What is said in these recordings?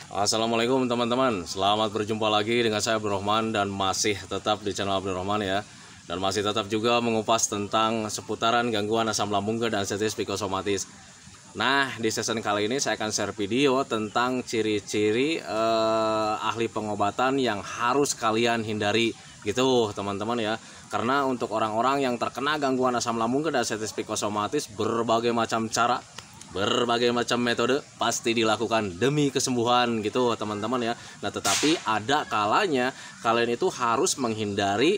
Assalamualaikum teman-teman, selamat berjumpa lagi dengan saya Abdurrahman dan masih tetap di channel Abdurrahman ya. Dan masih tetap juga mengupas tentang seputaran gangguan asam lambung dan anestesi psikosomatis. Nah, di season kali ini saya akan share video tentang ciri-ciri ahli pengobatan yang harus kalian hindari gitu teman-teman ya. Karena untuk orang-orang yang terkena gangguan asam lambung dan anestesi psikosomatis, berbagai macam cara, berbagai macam metode pasti dilakukan demi kesembuhan gitu teman-teman ya. Nah, tetapi ada kalanya kalian itu harus menghindari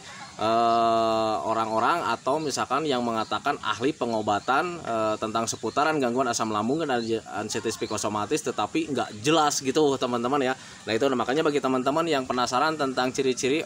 orang-orang atau misalkan yang mengatakan ahli pengobatan tentang seputaran gangguan asam lambung dan anestesi psikosomatis tetapi nggak jelas gitu teman-teman ya. Nah, itu makanya bagi teman-teman yang penasaran tentang ciri-ciri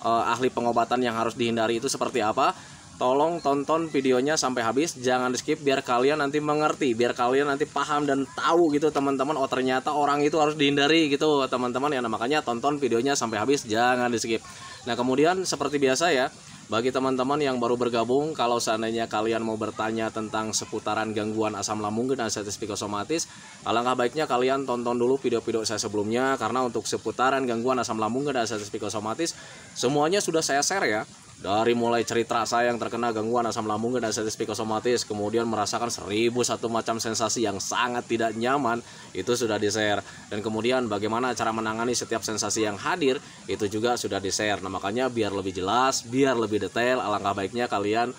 ahli pengobatan yang harus dihindari itu seperti apa, tolong tonton videonya sampai habis, jangan di skip biar kalian nanti mengerti, biar kalian nanti paham dan tahu gitu teman-teman. Oh, ternyata orang itu harus dihindari gitu teman-teman ya. Nah, makanya tonton videonya sampai habis, jangan di skip. Nah, kemudian seperti biasa ya, bagi teman-teman yang baru bergabung, kalau seandainya kalian mau bertanya tentang seputaran gangguan asam lambung dan anestesi psikosomatis, alangkah baiknya kalian tonton dulu video-video saya sebelumnya, karena untuk seputaran gangguan asam lambung dan anestesi psikosomatis semuanya sudah saya share ya. Dari mulai cerita saya yang terkena gangguan asam lambung dan anestesi psikosomatis, kemudian merasakan 1001 macam sensasi yang sangat tidak nyaman, itu sudah di-share. Dan kemudian bagaimana cara menangani setiap sensasi yang hadir, itu juga sudah di-share. Nah, makanya biar lebih jelas, biar lebih detail, alangkah baiknya kalian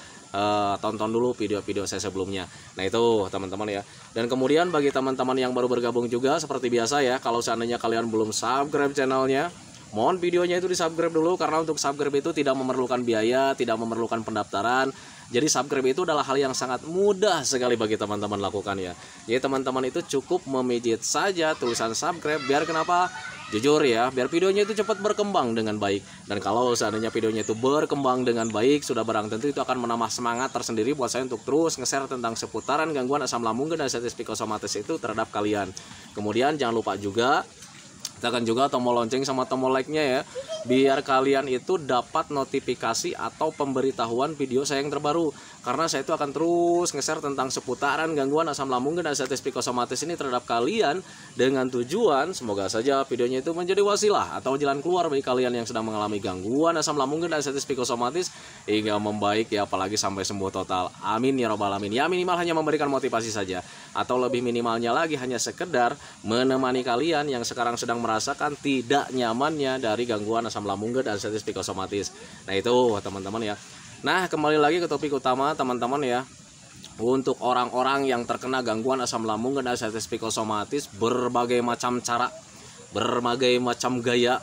tonton dulu video-video saya sebelumnya. Nah, itu teman-teman ya. Dan kemudian bagi teman-teman yang baru bergabung juga, seperti biasa ya, kalau seandainya kalian belum subscribe channelnya, mohon videonya itu di subscribe dulu, karena untuk subscribe itu tidak memerlukan biaya, tidak memerlukan pendaftaran. Jadi subscribe itu adalah hal yang sangat mudah sekali bagi teman-teman lakukan ya. Jadi teman-teman itu cukup memijit saja tulisan subscribe, biar kenapa? Jujur ya, biar videonya itu cepat berkembang dengan baik. Dan kalau seandainya videonya itu berkembang dengan baik, sudah barang tentu itu akan menambah semangat tersendiri buat saya untuk terus nge-share tentang seputaran gangguan asam lambung dan anestesi psikosomatis itu terhadap kalian. Kemudian jangan lupa juga tekan juga tombol lonceng sama tombol like-nya ya, biar kalian itu dapat notifikasi atau pemberitahuan video saya yang terbaru. Karena saya itu akan terus nge-share tentang seputaran gangguan asam lambung dan anestesi psikosomatis ini terhadap kalian, dengan tujuan semoga saja videonya itu menjadi wasilah atau jalan keluar bagi kalian yang sedang mengalami gangguan asam lambung dan anestesi psikosomatis hingga membaik ya, apalagi sampai sembuh total. Amin ya robbal alamin. Ya, minimal hanya memberikan motivasi saja, atau lebih minimalnya lagi hanya sekedar menemani kalian yang sekarang sedang merasakan tidak nyamannya dari gangguan asam lambung dan anestesi psikosomatis. Nah, itu teman-teman ya. Nah, kembali lagi ke topik utama teman-teman ya. Untuk orang-orang yang terkena gangguan asam lambung dan anestesi psikosomatis, berbagai macam cara, berbagai macam gaya,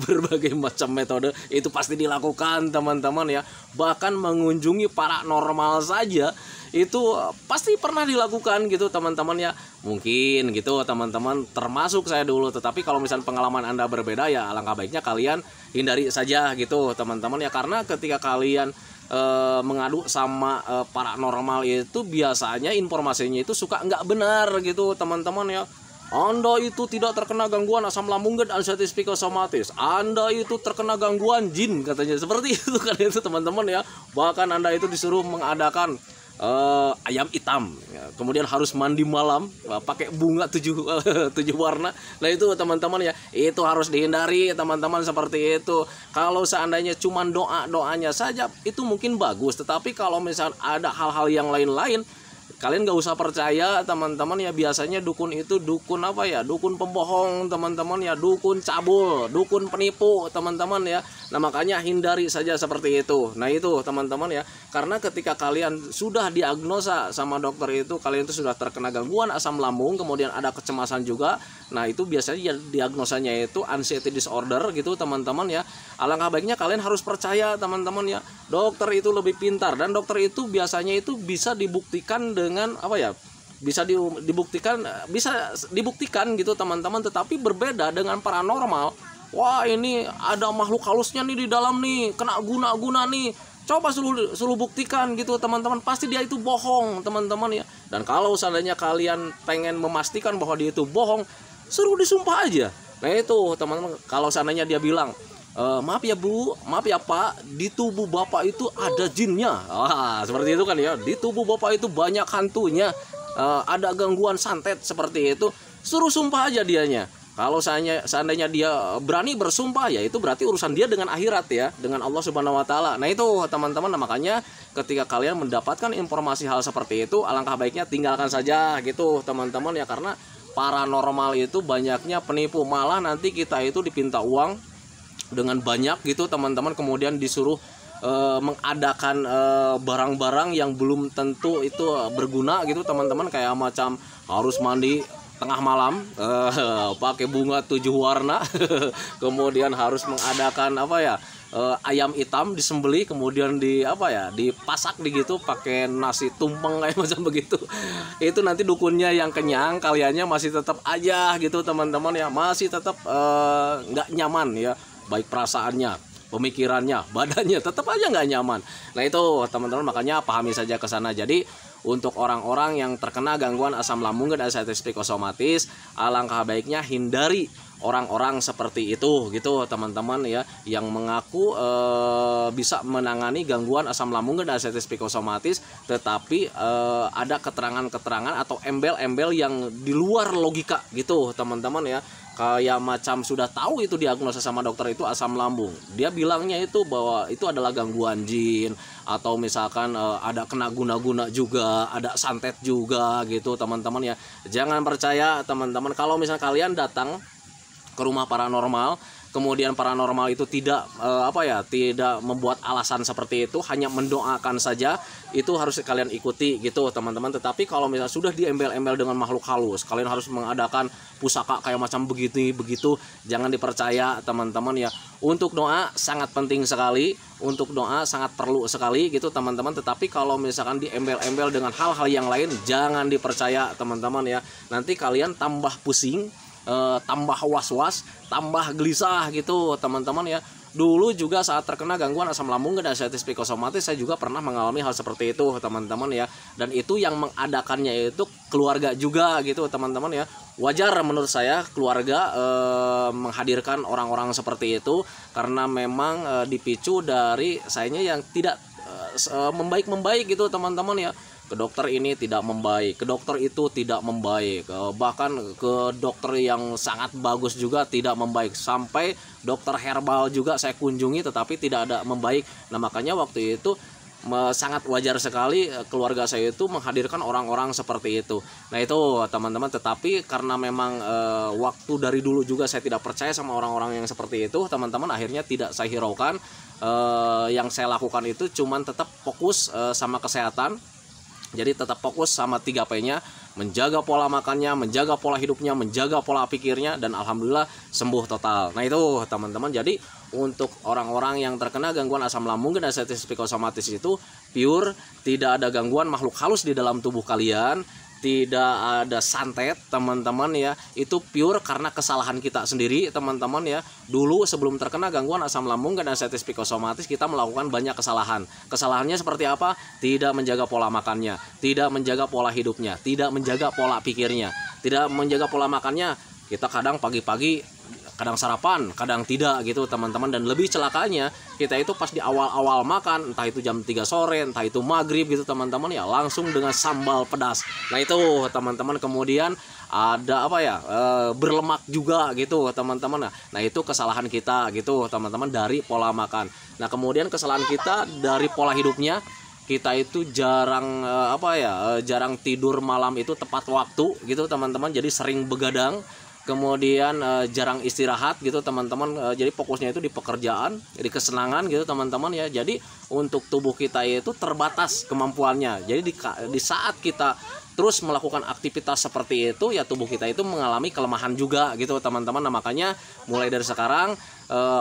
berbagai macam metode itu pasti dilakukan teman-teman ya. Bahkan mengunjungi paranormal saja itu pasti pernah dilakukan gitu teman-teman ya. Mungkin gitu teman-teman, termasuk saya dulu. Tetapi kalau misalnya pengalaman Anda berbeda ya, alangkah baiknya kalian hindari saja gitu teman-teman ya. Karena ketika kalian mengadu sama paranormal itu biasanya informasinya itu suka nggak benar gitu teman-teman ya. Anda itu tidak terkena gangguan asam lambung dan anestesi psikosomatis, Anda itu terkena gangguan jin katanya, seperti itu kan itu teman-teman ya. Bahkan Anda itu disuruh mengadakan ayam hitam ya, kemudian harus mandi malam pakai bunga 7 warna. Nah, itu teman-teman ya, itu harus dihindari teman-teman seperti itu. Kalau seandainya cuma doanya saja itu mungkin bagus, tetapi kalau misal ada hal-hal yang lain-lain, kalian gak usah percaya teman-teman ya. Biasanya dukun itu dukun apa ya, dukun pembohong teman-teman ya, dukun cabul, dukun penipu teman-teman ya. Nah, makanya hindari saja seperti itu. Nah, itu teman-teman ya, karena ketika kalian sudah diagnosa sama dokter itu kalian itu sudah terkena gangguan asam lambung, kemudian ada kecemasan juga. Nah, itu biasanya ya diagnosanya itu anxiety disorder gitu teman-teman ya. Alangkah baiknya kalian harus percaya teman-teman ya, dokter itu lebih pintar, dan dokter itu biasanya itu bisa dibuktikan dengan apa ya, bisa dibuktikan gitu teman-teman. Tetapi berbeda dengan paranormal. Wah, ini ada makhluk halusnya nih di dalam nih, kena guna-guna nih, coba suruh buktikan gitu teman-teman, pasti dia itu bohong teman-teman ya. Dan kalau seandainya kalian pengen memastikan bahwa dia itu bohong, suruh disumpah aja. Nah, itu teman-teman, kalau seandainya dia bilang maaf ya Bu, maaf ya Pak, di tubuh Bapak itu ada jinnya, seperti itu kan ya, di tubuh Bapak itu banyak hantunya, ada gangguan santet seperti itu, suruh sumpah aja dianya. Kalau seandainya dia berani bersumpah, ya itu berarti urusan dia dengan akhirat ya, dengan Allah Subhanahu wa taala. Nah itu teman-teman, makanya ketika kalian mendapatkan informasi hal seperti itu, alangkah baiknya tinggalkan saja gitu teman-teman ya, karena paranormal itu banyaknya penipu, malah nanti kita itu dipinta uang dengan banyak gitu teman-teman, kemudian disuruh mengadakan barang-barang yang belum tentu itu berguna gitu teman-teman, kayak macam harus mandi tengah malam pakai bunga 7 warna kemudian harus mengadakan ayam hitam disembelih, kemudian dipasak gitu pakai nasi tumpeng kayak macam begitu. Itu nanti dukunnya yang kenyang, kaliannya masih tetap aja gitu teman-teman ya, masih tetap nggak nyaman ya, baik perasaannya, pemikirannya, badannya tetap aja nggak nyaman. Nah itu teman-teman, makanya pahami saja ke sana. Jadi untuk orang-orang yang terkena gangguan asam lambung dan ascites psikosomatis, alangkah baiknya hindari orang-orang seperti itu gitu teman-teman ya, yang mengaku bisa menangani gangguan asam lambung dan ascites psikosomatis, tetapi ada keterangan-keterangan atau embel-embel yang di luar logika gitu teman-teman ya. Kayak macam sudah tahu itu diagnosa sama dokter itu asam lambung, dia bilangnya itu bahwa itu adalah gangguan jin, atau misalkan ada kena guna-guna juga, ada santet juga gitu teman-teman ya. Jangan percaya teman-teman. Kalau misalnya kalian datang ke rumah paranormal, kemudian paranormal itu tidak tidak membuat alasan seperti itu, hanya mendoakan saja, itu harus kalian ikuti gitu teman-teman. Tetapi kalau misalnya sudah diembel-embel dengan makhluk halus, kalian harus mengadakan pusaka kayak macam begitu, jangan dipercaya teman-teman ya. Untuk doa sangat penting sekali, untuk doa sangat perlu sekali gitu teman-teman. Tetapi kalau misalkan diembel-embel dengan hal-hal yang lain, jangan dipercaya teman-teman ya. Nanti kalian tambah pusing, tambah was-was, tambah gelisah gitu teman-teman ya. Dulu juga saat terkena gangguan asam lambung dan ascites psikosomatis, saya juga pernah mengalami hal seperti itu teman-teman ya. Dan itu yang mengadakannya itu keluarga juga gitu teman-teman ya. Wajar menurut saya keluarga menghadirkan orang-orang seperti itu, karena memang dipicu dari sayanya yang tidak membaik gitu teman-teman ya. Ke dokter ini tidak membaik, ke dokter itu tidak membaik, bahkan ke dokter yang sangat bagus juga tidak membaik, sampai dokter herbal juga saya kunjungi tetapi tidak ada membaik. Nah makanya waktu itu sangat wajar sekali keluarga saya itu menghadirkan orang-orang seperti itu. Nah itu teman-teman, tetapi karena memang waktu dari dulu juga saya tidak percaya sama orang-orang yang seperti itu teman-teman, akhirnya tidak saya hiraukan. Yang saya lakukan itu cuman tetap fokus sama kesehatan. Jadi tetap fokus sama 3P-nya, menjaga pola makannya, menjaga pola hidupnya, menjaga pola pikirnya, dan alhamdulillah sembuh total. Nah itu teman-teman, jadi untuk orang-orang yang terkena gangguan asam lambung dan ascites psikosomatis itu pure, tidak ada gangguan makhluk halus di dalam tubuh kalian, tidak ada santet teman-teman ya. Itu pure karena kesalahan kita sendiri teman-teman ya. Dulu sebelum terkena gangguan asam lambung dan ascites psikosomatis, kita melakukan banyak kesalahan. Kesalahannya seperti apa? Tidak menjaga pola makannya, tidak menjaga pola hidupnya, tidak menjaga pola pikirnya, tidak menjaga pola makannya. Kita kadang pagi-pagi kadang sarapan, kadang tidak gitu teman-teman. Dan lebih celakanya, kita itu pas di awal-awal makan, entah itu jam 3 sore, entah itu maghrib gitu teman-teman ya, langsung dengan sambal pedas. Nah itu teman-teman, kemudian ada berlemak juga gitu teman-teman. Nah itu kesalahan kita gitu teman-teman dari pola makan. Nah kemudian kesalahan kita dari pola hidupnya, kita itu jarang jarang tidur malam itu tepat waktu gitu teman-teman. Jadi sering begadang, kemudian jarang istirahat gitu teman-teman. Jadi fokusnya itu di pekerjaan, di kesenangan gitu teman-teman ya. Jadi untuk tubuh kita itu terbatas kemampuannya. Jadi di saat kita terus melakukan aktivitas seperti itu ya, tubuh kita itu mengalami kelemahan juga gitu teman-teman. Nah makanya mulai dari sekarang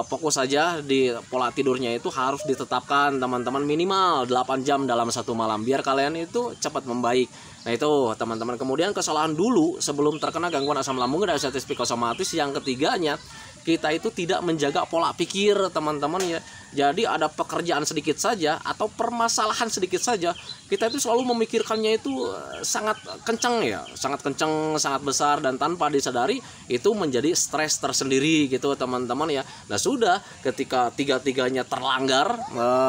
fokus saja di pola tidurnya, itu harus ditetapkan teman-teman minimal 8 jam dalam satu malam, biar kalian itu cepat membaik. Nah itu teman-teman. Kemudian kesalahan dulu sebelum terkena gangguan asam lambung dan ascites psikosomatis, yang ketiganya, kita itu tidak menjaga pola pikir teman-teman ya. Jadi ada pekerjaan sedikit saja atau permasalahan sedikit saja, kita itu selalu memikirkannya itu sangat kencang ya, sangat kencang, sangat besar, dan tanpa disadari itu menjadi stres tersendiri gitu teman-teman ya. Nah sudah, ketika tiga-tiganya terlanggar,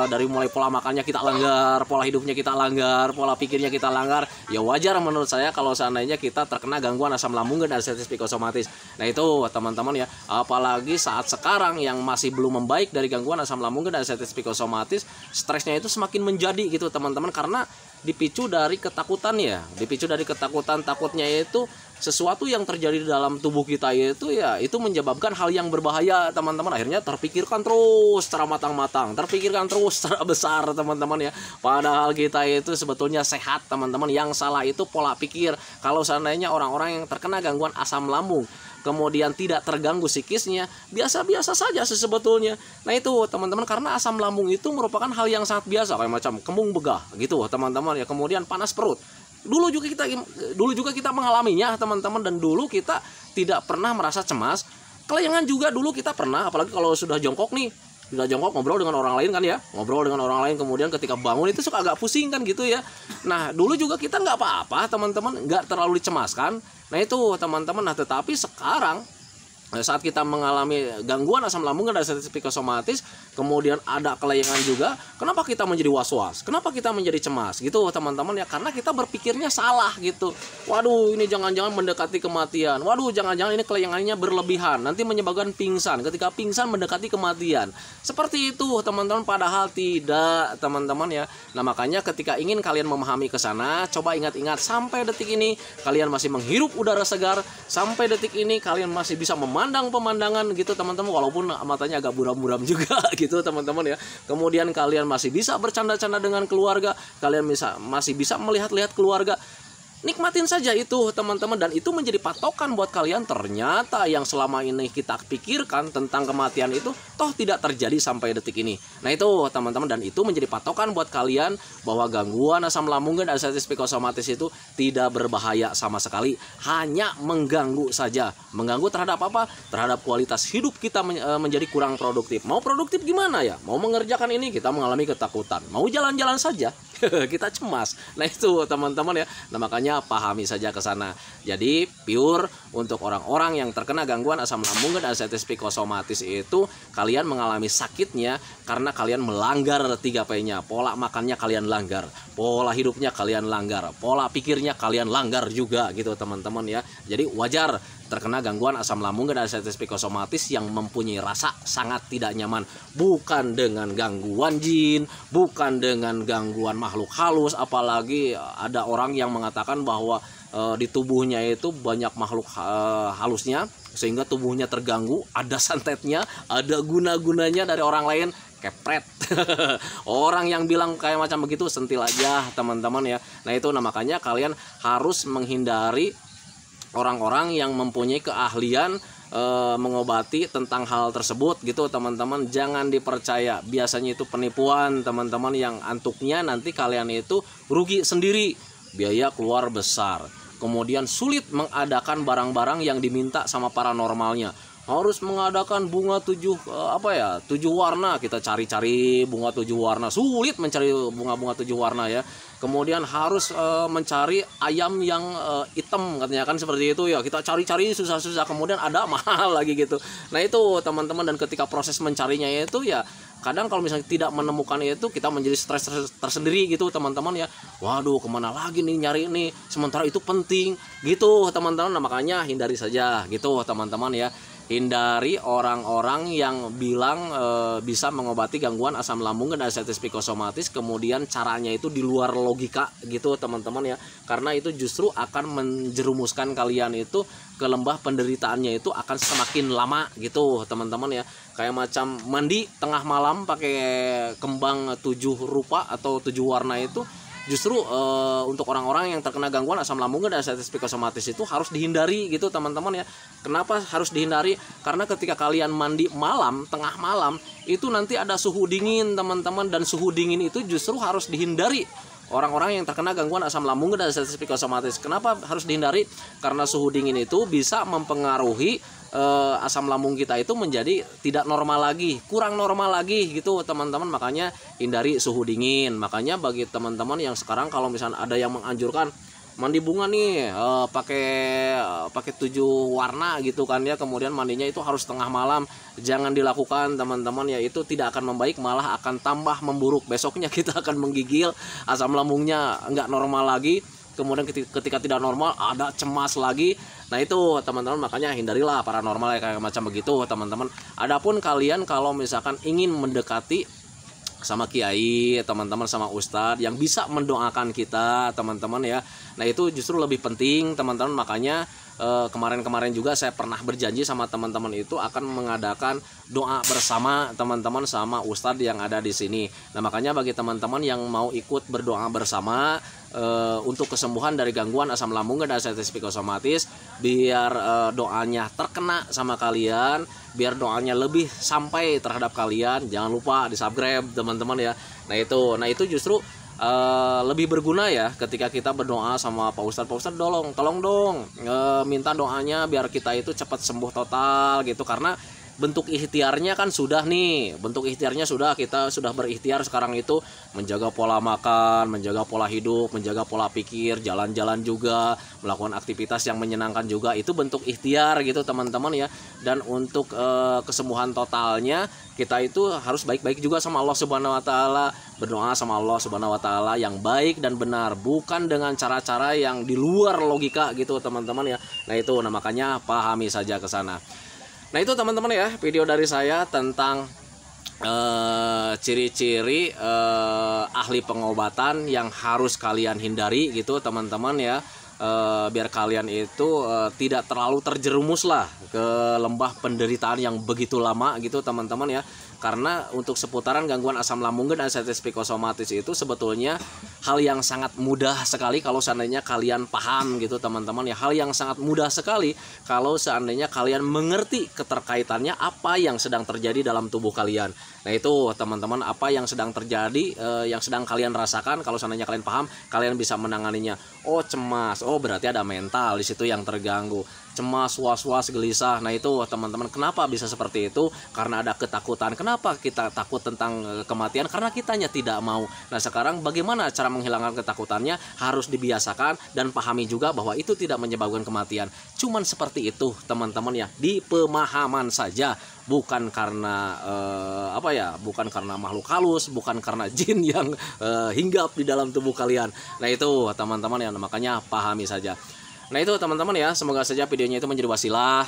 dari mulai pola makannya kita langgar, pola hidupnya kita langgar, pola pikirnya kita langgar, ya wajar menurut saya kalau seandainya kita terkena gangguan asam lambung dan anestesi psikosomatis. Nah itu teman-teman ya, apalagi saat sekarang yang masih belum membaik dari gangguan asam lambung dan anestesi psikosomatis, stresnya itu semakin menjadi gitu teman-teman, karena dipicu dari ketakutan ya, dipicu dari ketakutan. Takutnya itu sesuatu yang terjadi di dalam tubuh kita itu ya, itu menyebabkan hal yang berbahaya teman-teman. Akhirnya terpikirkan terus secara matang-matang, terpikirkan terus secara besar teman-teman ya. Padahal kita itu sebetulnya sehat teman-teman. Yang salah itu pola pikir. Kalau seandainya orang-orang yang terkena gangguan asam lambung kemudian tidak terganggu psikisnya, biasa-biasa saja sebetulnya. Nah itu teman-teman, karena asam lambung itu merupakan hal yang sangat biasa, kayak macam kembung begah gitu teman-teman ya. Kemudian panas perut, dulu juga kita mengalaminya teman-teman, dan dulu kita tidak pernah merasa cemas. Kelayangan juga dulu kita pernah, apalagi kalau sudah jongkok nih, sudah jongkok ngobrol dengan orang lain kan ya, ngobrol dengan orang lain, kemudian ketika bangun itu suka agak pusing kan gitu ya. Nah dulu juga kita nggak apa-apa teman-teman, nggak terlalu dicemaskan. Nah itu teman-teman. Nah tetapi sekarang saat kita mengalami gangguan asam lambung dan anestesi psikosomatis, kemudian ada kelayangan juga, kenapa kita menjadi was-was, kenapa kita menjadi cemas gitu teman-teman ya, karena kita berpikirnya salah gitu. Waduh ini jangan-jangan mendekati kematian, waduh jangan-jangan ini kelayangannya berlebihan, nanti menyebabkan pingsan, ketika pingsan mendekati kematian, seperti itu teman-teman. Padahal tidak teman-teman ya. Nah makanya ketika ingin kalian memahami ke sana, coba ingat-ingat sampai detik ini kalian masih menghirup udara segar, sampai detik ini kalian masih bisa memandang pemandangan gitu teman-teman, walaupun matanya agak buram-buram juga gitu teman-teman ya. Kemudian kalian masih bisa bercanda-canda dengan keluarga, kalian masih bisa melihat-lihat keluarga. Nikmatin saja itu teman-teman, dan itu menjadi patokan buat kalian. Ternyata yang selama ini kita pikirkan tentang kematian itu toh tidak terjadi sampai detik ini. Nah itu teman-teman, dan itu menjadi patokan buat kalian bahwa gangguan asam lambung dan anestesi psikosomatis itu tidak berbahaya sama sekali, hanya mengganggu saja. Mengganggu terhadap apa? Terhadap kualitas hidup kita menjadi kurang produktif. Mau produktif gimana ya? Mau mengerjakan ini kita mengalami ketakutan, mau jalan-jalan saja kita cemas. Nah itu teman-teman ya. Nah makanya pahami saja ke sana. Jadi pure untuk orang-orang yang terkena gangguan asam lambung dan anestesi psikosomatis itu, kalian mengalami sakitnya karena kalian melanggar 3P-nya. Pola makannya kalian langgar, pola hidupnya kalian langgar, pola pikirnya kalian langgar juga gitu teman-teman ya. Jadi wajar terkena gangguan asam lambung dan anestesi psikosomatis yang mempunyai rasa sangat tidak nyaman, bukan dengan gangguan jin, bukan dengan gangguan makhluk halus. Apalagi ada orang yang mengatakan bahwa di tubuhnya itu banyak makhluk halusnya sehingga tubuhnya terganggu, ada santetnya, ada guna-gunanya dari orang lain. Kepret. Orang yang bilang kayak macam begitu sentil aja teman-teman ya. Nah itu, nah makanya kalian harus menghindari orang-orang yang mempunyai keahlian mengobati tentang hal tersebut gitu teman-teman. Jangan dipercaya, biasanya itu penipuan teman-teman, yang antuknya nanti kalian itu rugi sendiri, biaya keluar besar, kemudian sulit mengadakan barang-barang yang diminta sama paranormalnya. Harus mengadakan bunga 7 warna, kita cari-cari bunga 7 warna, sulit mencari bunga-bunga 7 warna ya. Kemudian harus mencari ayam yang hitam katanya kan, seperti itu ya, kita cari-cari susah-susah, kemudian ada mahal lagi gitu. Nah itu teman-teman, dan ketika proses mencarinya itu ya kadang kalau misalnya tidak menemukan itu, kita menjadi stres tersendiri gitu teman-teman ya. Waduh kemana lagi nih nyari ini, sementara itu penting gitu teman-teman. Nah makanya hindari saja gitu teman-teman ya. Hindari orang-orang yang bilang bisa mengobati gangguan asam lambung dan anestesi psikosomatis, kemudian caranya itu di luar logika gitu teman-teman ya. Karena itu justru akan menjerumuskan kalian itu ke lembah penderitaannya itu akan semakin lama gitu teman-teman ya. Kayak macam mandi tengah malam pakai kembang 7 rupa atau 7 warna itu, justru untuk orang-orang yang terkena gangguan asam lambung dan anestesi psikosomatis itu harus dihindari gitu teman-teman ya. Kenapa harus dihindari? Karena ketika kalian mandi malam, tengah malam, itu nanti ada suhu dingin teman-teman, dan suhu dingin itu justru harus dihindari orang-orang yang terkena gangguan asam lambung dan anestesi psikosomatis. Kenapa harus dihindari? Karena suhu dingin itu bisa mempengaruhi asam lambung kita itu menjadi tidak normal lagi, kurang normal lagi gitu teman-teman. Makanya hindari suhu dingin. Makanya bagi teman-teman yang sekarang kalau misalnya ada yang menganjurkan mandi bunga nih pakai 7 warna gitu kan ya, kemudian mandinya itu harus tengah malam, jangan dilakukan teman-teman ya. Itu tidak akan membaik, malah akan tambah memburuk. Besoknya kita akan menggigil, asam lambungnya nggak normal lagi, kemudian ketika tidak normal ada cemas lagi. Nah itu teman-teman, makanya hindarilah paranormal kayak macam begitu teman-teman. Adapun kalian kalau misalkan ingin mendekati sama kiai teman-teman, sama ustadz yang bisa mendoakan kita teman-teman ya, nah itu justru lebih penting teman-teman. Makanya kemarin-kemarin juga saya pernah berjanji sama teman-teman itu akan mengadakan doa bersama teman-teman sama ustadz yang ada di sini. Nah makanya bagi teman-teman yang mau ikut berdoa bersama untuk kesembuhan dari gangguan asam lambung dan artritis psikosomatis, biar doanya terkena sama kalian, biar doanya lebih sampai terhadap kalian, jangan lupa di subscribe teman-teman ya. Nah itu justru lebih berguna ya ketika kita berdoa sama Pak Ustadz, tolong dong minta doanya biar kita itu cepat sembuh total gitu. Karena bentuk ikhtiarnya kan sudah nih, kita sudah berikhtiar sekarang itu menjaga pola makan, menjaga pola hidup, menjaga pola pikir, jalan-jalan juga, melakukan aktivitas yang menyenangkan juga, itu bentuk ikhtiar gitu teman-teman ya. Dan untuk kesembuhan totalnya kita itu harus baik-baik juga sama Allah Subhanahu wa taala, berdoa sama Allah Subhanahu wa taala yang baik dan benar, bukan dengan cara-cara yang di luar logika gitu teman-teman ya. Nah itu, nah makanya pahami saja ke sana. Nah itu teman-teman ya, video dari saya tentang ciri-ciri ahli pengobatan yang harus kalian hindari gitu teman-teman ya, biar kalian itu tidak terlalu terjerumus lah ke lembah penderitaan yang begitu lama gitu teman-teman ya. Karena untuk seputaran gangguan asam lambung dan artritis psikosomatis itu sebetulnya hal yang sangat mudah sekali kalau seandainya kalian paham gitu teman-teman ya. Hal yang sangat mudah sekali kalau seandainya kalian mengerti keterkaitannya apa yang sedang terjadi dalam tubuh kalian. Nah itu teman-teman, apa yang sedang terjadi, yang sedang kalian rasakan, kalau seandainya kalian paham, kalian bisa menanganinya. Oh cemas, oh berarti ada mental di situ yang terganggu. Cemas, was-was, gelisah. Nah itu teman-teman, kenapa bisa seperti itu? Karena ada ketakutan. Kenapa kita takut tentang kematian? Karena kitanya tidak mau. Nah sekarang bagaimana cara menghilangkan ketakutannya? Harus dibiasakan dan pahami juga bahwa itu tidak menyebabkan kematian. Cuman seperti itu teman-teman ya, di pemahaman saja, bukan karena bukan karena makhluk halus, bukan karena jin yang hinggap di dalam tubuh kalian. Nah itu teman-teman ya, makanya pahami saja. Nah itu teman-teman ya, semoga saja videonya itu menjadi wasilah,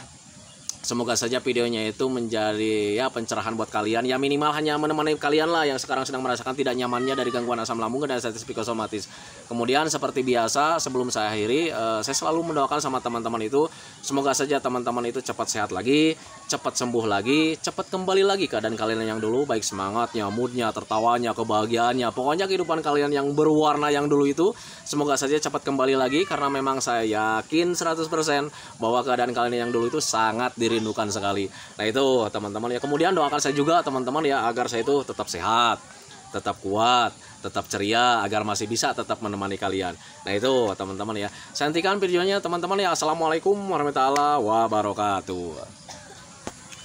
semoga saja videonya itu menjadi ya pencerahan buat kalian, ya minimal hanya menemani kalian lah yang sekarang sedang merasakan tidak nyamannya dari gangguan asam lambung dan artritis psikosomatis. Kemudian seperti biasa sebelum saya akhiri, saya selalu mendoakan sama teman-teman itu, semoga saja teman-teman itu cepat sehat lagi, cepat sembuh lagi, cepat kembali lagi keadaan kalian yang dulu, baik semangatnya, moodnya, tertawanya, kebahagiaannya, pokoknya kehidupan kalian yang berwarna yang dulu itu semoga saja cepat kembali lagi. Karena memang saya yakin 100% bahwa keadaan kalian yang dulu itu sangat dirindukan sekali. Nah itu teman-teman ya, kemudian doakan saya juga teman-teman ya, agar saya itu tetap sehat, tetap kuat, tetap ceria, agar masih bisa tetap menemani kalian. Nah itu teman-teman ya, saya hentikan videonya teman-teman ya. Assalamualaikum warahmatullahi wabarakatuh.